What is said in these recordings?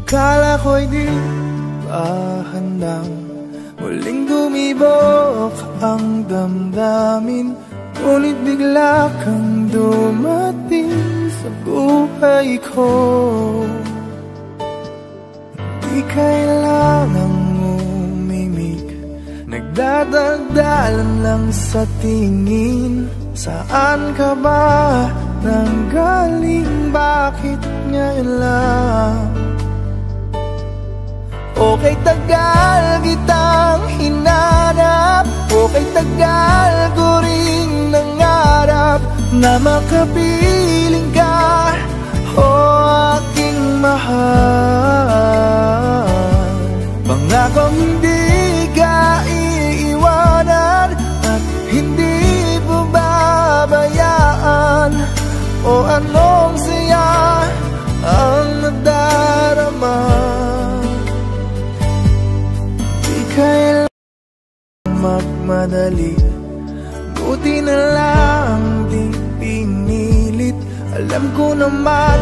Akala ko'y di pa handang muling dumibok ang damdamin, ngunit bigla kang dumating sa buhay ko. Di kailangang umimik, nagdadagdalan lang sa tingin. Saan ka ba nanggaling? Bakit ngayon lang? Okay, tagal kitang hinanap, okay, tagal ko ring nangarap na makapiling ka, o aking mahal. Pangakong hindi ka iiwanan at hindi babayaan, o anong saya ang nadarama. Kailangan magmadali, buti na lang di pinilit. Alam ko naman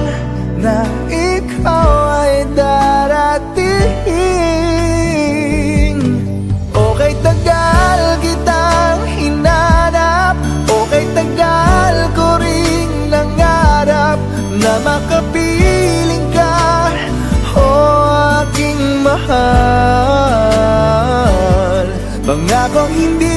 na ikaw ay darating. Okay, tagal kitang hinanap, okay, tagal ko ring nangarap na makapiling ka, o aking mahal. Pangakong hindi